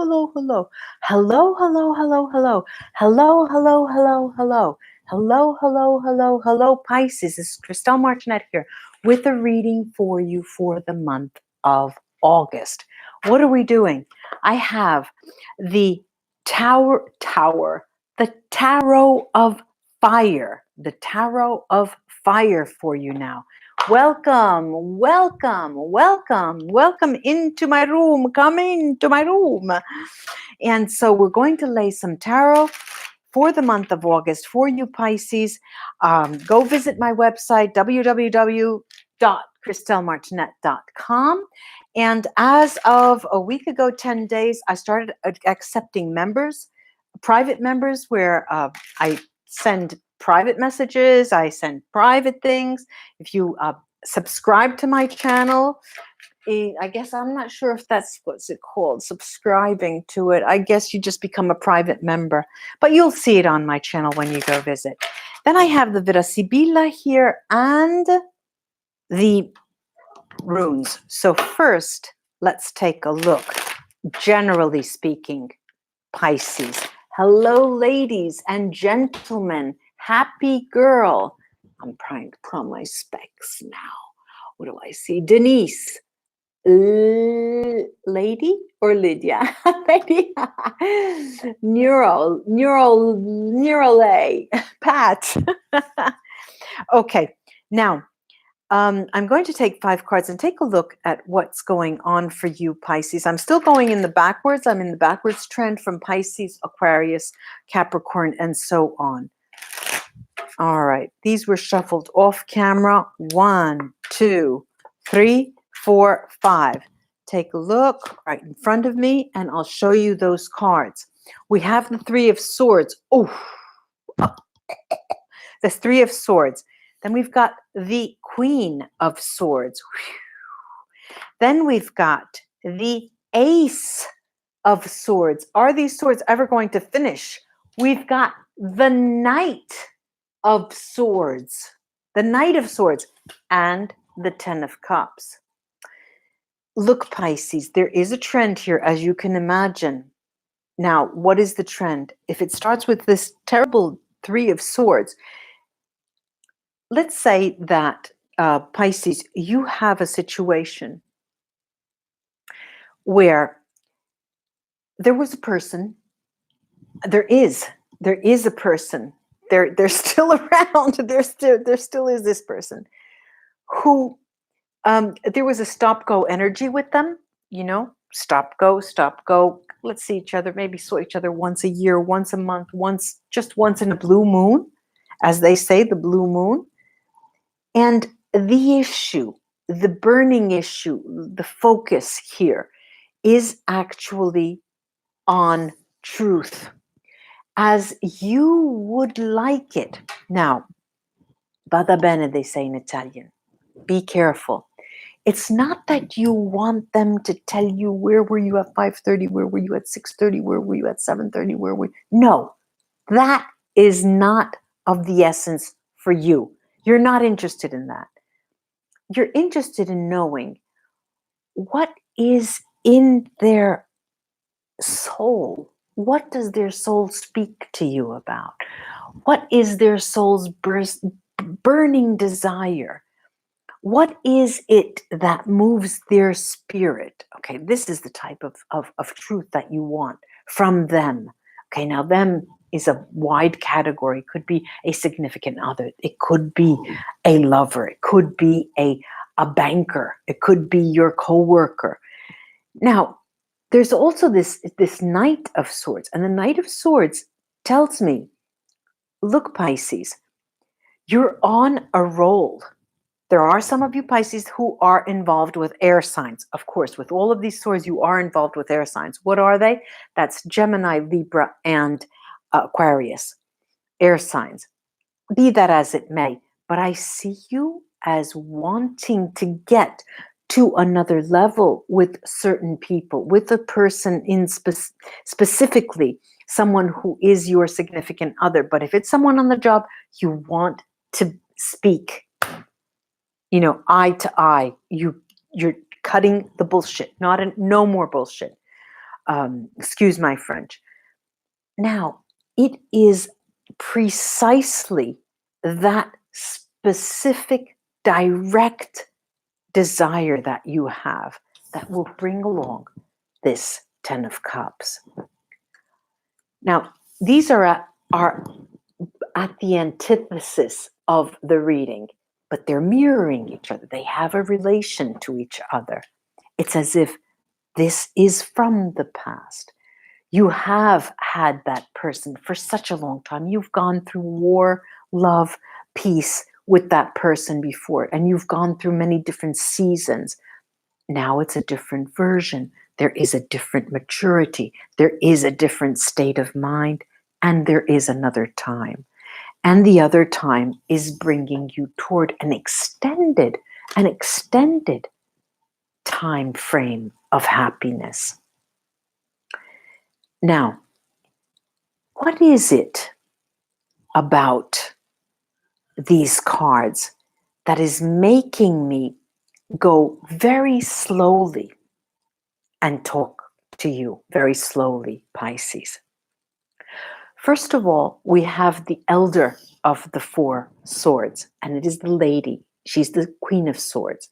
hello, hello. Hello, hello, hello, hello. Hello, hello, hello, hello. Hello, hello, hello, hello, Pisces. This is Christelle Martinette here with a reading for you for the month of August. What are we doing? I have the the Tarot of Fire, the Tarot of Fire for you now. Welcome, welcome, welcome, welcome into my room. Come into my room. And so we're going to lay some tarot for the month of August for you, Pisces. Go visit my website, www.christellemartinette.com. And as of a week ago, 10 days, I started accepting members, private members, where I send private messages, I send private things. If you subscribe to my channel, I guess I'm not sure if that's what's it called, subscribing to it. I guess you just become a private member, but you'll see it on my channel when you go visit. Then I have the VERA SIBILLA here and the runes. So first, let's take a look. Generally speaking, Pisces. Hello, ladies and gentlemen. Happy girl. I'm trying to put on my specs now. What do I see? Denise. Lady or Lydia? Lady. Neural A. Pat. Okay. Now, I'm going to take 5 cards and take a look at what's going on for you, Pisces. I'm still going in the backwards. I'm in the backwards trend from Pisces, Aquarius, Capricorn, and so on. All right. These were shuffled off camera. 1, 2, 3, 4, 5. Take a look right in front of me, and I'll show you those cards. We have the 3 of Swords. Oh, the 3 of Swords. Then we've got the Queen of Swords. Then we've got the Ace of Swords. Are these swords ever going to finish? We've got the Knight of Swords. The Knight of Swords. And the 10 of Cups. Look, Pisces, there is a trend here, as you can imagine. Now, what is the trend? If it starts with this terrible 3 of Swords, let's say that, Pisces, you have a situation where there was a person, there is a person, they're still around, there still is this person who, there was a stop-go energy with them, you know, stop, go, let's see each other, maybe saw each other once a year, once a month, just once in a blue moon, as they say, the blue moon. And the issue, the burning issue, the focus here is actually on truth, as you would like it. Now, bada bene, they say in Italian. Be careful. It's not that you want them to tell you, where were you at 5:30, where were you at 6:30, where were you at 7:30, where were you? No, that is not of the essence for you. You're not interested in that. You're interested in knowing what is in their soul. What does their soul speak to you about? What is their soul's burning desire? What is it that moves their spirit? Okay, this is the type of truth that you want from them. Okay, now them is a wide category. It could be a significant other. It could be a lover. It could be a banker. It could be your co-worker. Now, there's also this Knight of Swords. And the Knight of Swords tells me, look, Pisces, you're on a roll. There are some of you, Pisces, who are involved with air signs. Of course, with all of these swords, you are involved with air signs. What are they? That's Gemini, Libra, and Aquarius. Air signs. Be that as it may. But I see you as wanting to get to another level with certain people, with a person in specifically, someone who is your significant other. But if it's someone on the job, you want to speak, you know, eye to eye. You're cutting the bullshit. No more bullshit. Excuse my French. Now, it is precisely that specific, direct desire that you have that will bring along this 10 of Cups. Now, these are at the antithesis of the reading, but they're mirroring each other. They have a relation to each other. It's as if this is from the past. You have had that person for such a long time. You've gone through war, love, peace with that person before, and you've gone through many different seasons. Now it's a different version. There is a different maturity. There is a different state of mind, and there is another time. And the other time is bringing you toward an extended time frame of happiness. Now, what is it about these cards that is making me go very slowly and talk to you very slowly, Pisces? First of all, we have the elder of the 4 swords, and it is the lady. She's the Queen of Swords.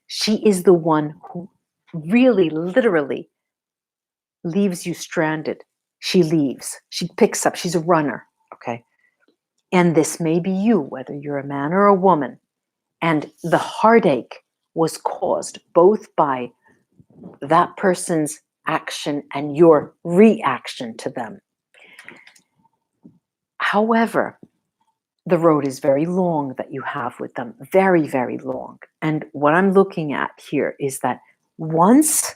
She is the one who really, literally leaves you stranded. She leaves. She picks up. She's a runner, okay? And this may be you, whether you're a man or a woman. And the heartache was caused both by that person's action and your reaction to them. However, the road is very long that you have with them, very, very long. And what I'm looking at here is that once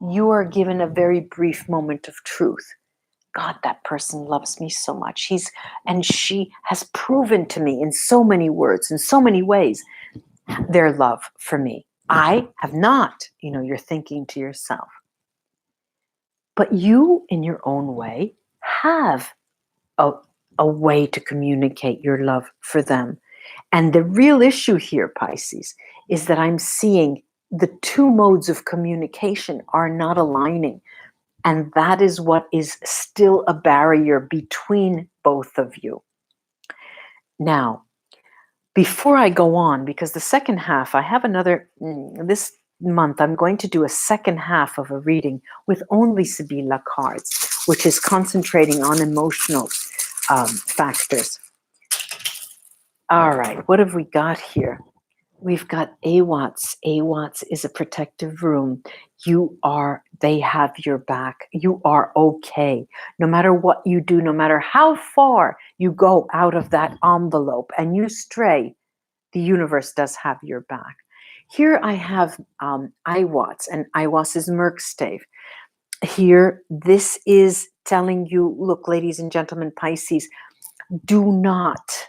you are given a very brief moment of truth, God, that person loves me so much. She has proven to me in so many words, in so many ways, their love for me. I have not, you're thinking to yourself. But you, in your own way, have a way to communicate your love for them. And the real issue here, Pisces, is that I'm seeing the 2 modes of communication are not aligning. And that is what is still a barrier between both of you. Now, before I go on, because the second half, I have another, this month, I'm going to do a second half of a reading with only Sibylla cards, which is concentrating on emotional factors. All right, what have we got here? We've got AWATS. AWATS is a protective room. They have your back. You are okay. No matter what you do, no matter how far you go out of that envelope and you stray, the universe does have your back. Here I have IWATS, and IWATS is Merkstave. Here, this is telling you, look, ladies and gentlemen, Pisces, do not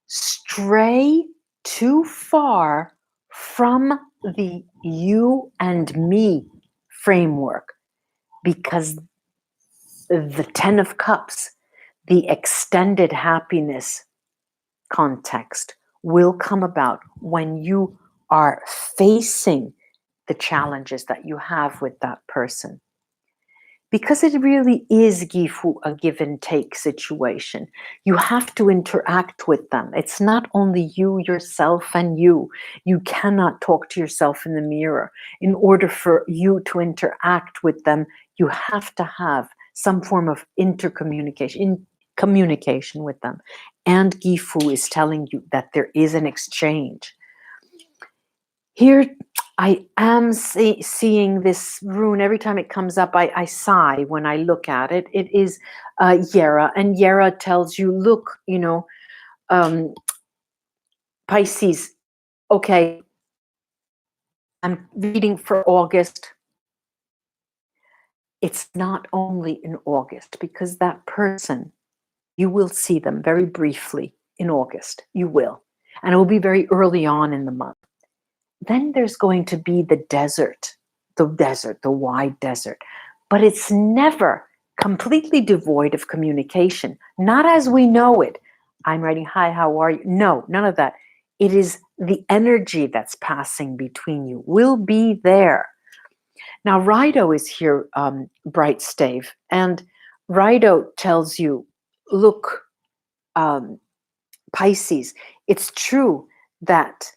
stray too far from the you and me framework, because the 10 of Cups, the extended happiness context, will come about when you are facing the challenges that you have with that person. Because it really is Gifu, a give and take situation. You have to interact with them. It's not only you, yourself, and you. You cannot talk to yourself in the mirror. In order for you to interact with them, you have to have some form of communication with them. And Gifu is telling you that there is an exchange. Here, I am seeing this rune. Every time it comes up, I sigh when I look at it. It is Yera, and Yera tells you, look, Pisces, okay, I'm reading for August. It's not only in August, because that person, you will see them very briefly in August. You will. And it will be very early on in the month. Then there's going to be the wide desert. But it's never completely devoid of communication. Not as we know it. I'm writing, hi, how are you? No, none of that. It is the energy that's passing between you will be there. Now, Rido is here, bright stave, and Rido tells you, look, Pisces, it's true that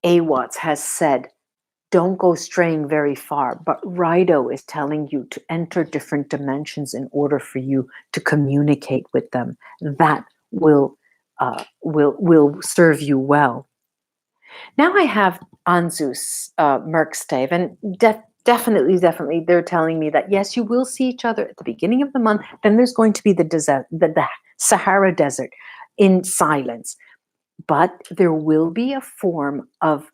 Awatz has said, don't go straying very far, but Rido is telling you to enter different dimensions in order for you to communicate with them. That will serve you well. Now I have Anzu's Merkstave, and definitely, they're telling me that yes, you will see each other at the beginning of the month. Then there's going to be the desert, the Sahara Desert, in silence, but there will be a form of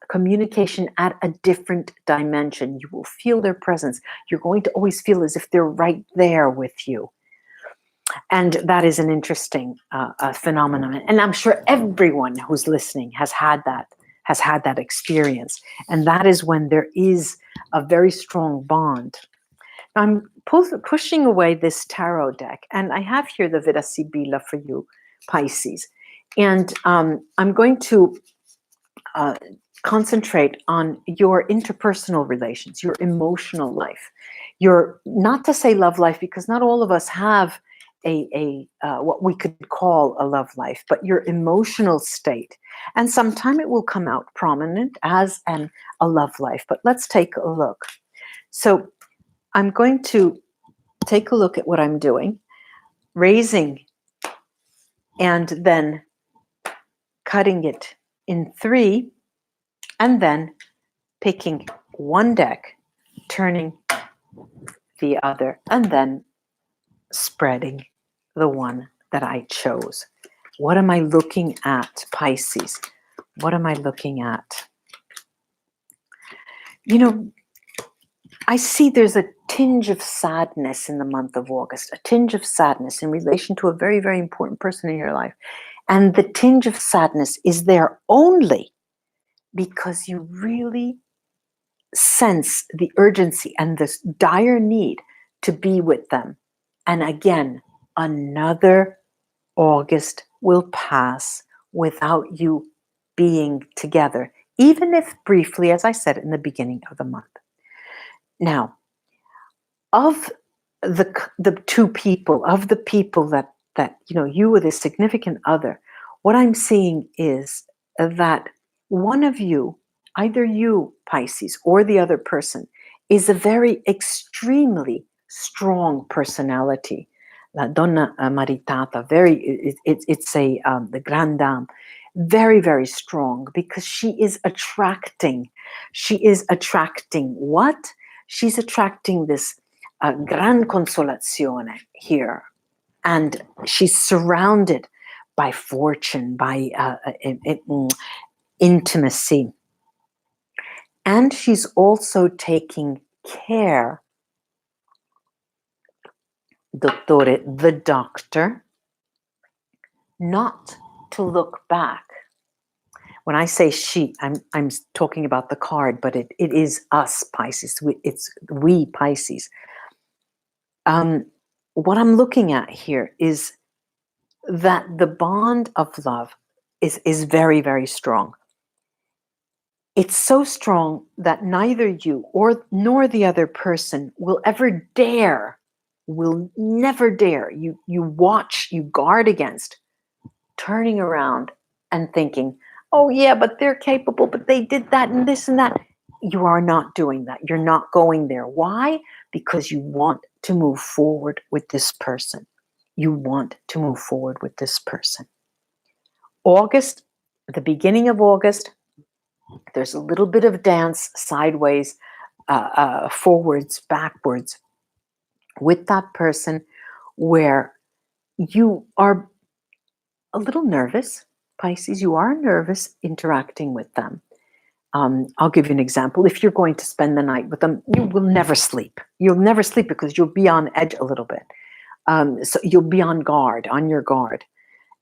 communication at a different dimension. You will feel their presence. You're going to always feel as if they're right there with you. And that is an interesting phenomenon. And I'm sure everyone who's listening has had that experience. And that is when there is a very strong bond. I'm pushing away this tarot deck, and I have here the Vera Sibilla for you, Pisces. And I'm going to concentrate on your interpersonal relations, your emotional life, your, not to say love life, because not all of us have a what we could call a love life, but your emotional state. And sometime it will come out prominent as a love life. But let's take a look. So I'm going to take a look at what I'm doing, raising and then cutting it in 3, and then picking one deck, turning the other, and then spreading the one that I chose. What am I looking at, Pisces? What am I looking at? You know, I see there's a tinge of sadness in the month of August, a tinge of sadness in relation to a very, very important person in your life. And the tinge of sadness is there only because you really sense the urgency and this dire need to be with them. And again, another August will pass without you being together, even if briefly, as I said in the beginning of the month. Now, of the two people, of the people that you know, you with a significant other, what I'm seeing is that one of you, either you, Pisces, or the other person, is a very extremely strong personality. La donna maritata, it's a the grande dame, very, very strong, because she is attracting what? She's attracting this gran consolazione here, and she's surrounded by fortune, by intimacy. And she's also taking care, dottore, the doctor, not to look back. When I say she, I'm talking about the card, but it is us, Pisces. It's we, Pisces. What I'm looking at here is that the bond of love is very, very strong. It's so strong that neither you nor the other person will ever dare, will never dare. You watch, you guard against turning around and thinking, oh yeah, but they're capable, but they did that and this and that. You are not doing that. You're not going there. Why? Because you want to move forward with this person. You want to move forward with this person. August, the beginning of August, there's a little bit of dance sideways, forwards, backwards with that person, where you are a little nervous, Pisces. You are nervous interacting with them. I'll give you an example. If you're going to spend the night with them, you will never sleep. You'll never sleep because you'll be on edge a little bit. So you'll be on your guard.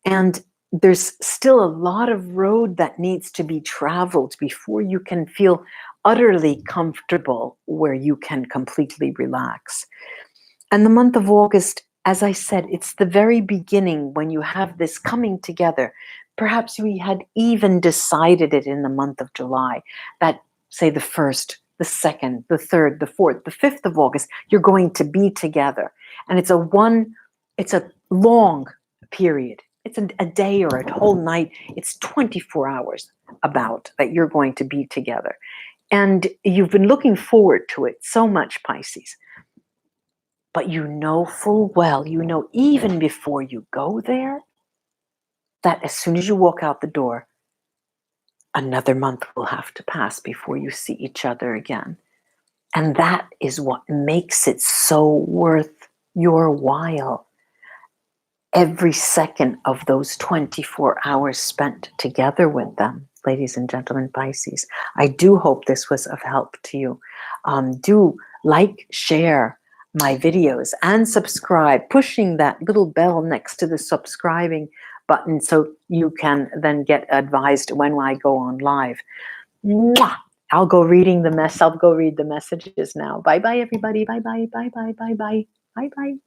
And there's still a lot of road that needs to be traveled before you can feel utterly comfortable where you can completely relax. And the month of August, as I said, it's the very beginning when you have this coming together. Perhaps we had even decided it in the month of July, that, say, the 1st, the 2nd, the 3rd, the 4th, the 5th of August, you're going to be together. And it's a long period. It's a day or a whole night. It's 24 hours about that you're going to be together. And you've been looking forward to it so much, Pisces. But you know full well, you know even before you go there, that as soon as you walk out the door, another month will have to pass before you see each other again. And that is what makes it so worth your while. Every second of those 24 hours spent together with them, ladies and gentlemen, Pisces. I do hope this was of help to you. Do like, share my videos, and subscribe, pushing that little bell next to the subscribing button so you can then get advised when I go on live. Mwah! I'll go read the messages now. Bye bye, everybody. Bye bye, bye bye, bye bye, bye bye.